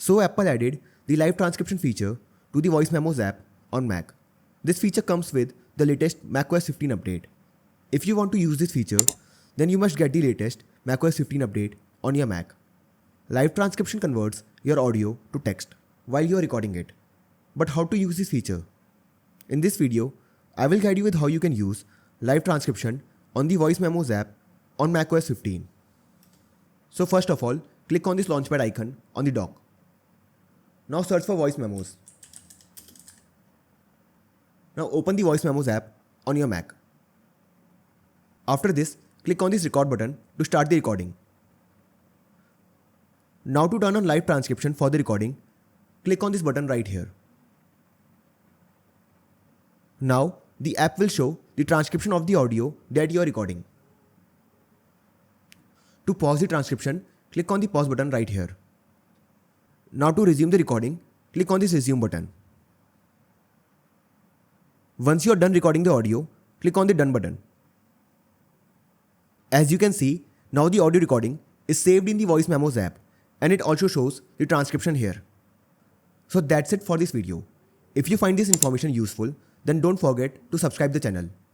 So Apple added the live transcription feature to the Voice Memos app on Mac. This feature comes with the latest macOS 15 update. If you want to use this feature, then you must get the latest macOS 15 update on your Mac. Live transcription converts your audio to text while you are recording it. But how to use this feature? In this video, I will guide you with how you can use live transcription on the Voice Memos app on macOS 15. So first of all, click on this launchpad icon on the dock. Now search for Voice Memos. Now open the Voice Memos app on your Mac. After this, click on this record button to start the recording. Now to turn on live transcription for the recording, click on this button right here. Now the app will show the transcription of the audio that you are recording. To pause the transcription, click on the pause button right here. Now to resume the recording, click on this resume button. Once you are done recording the audio, click on the done button. As you can see, now the audio recording is saved in the Voice Memos app and it also shows the transcription here. So that's it for this video. If you find this information useful, then don't forget to subscribe the channel.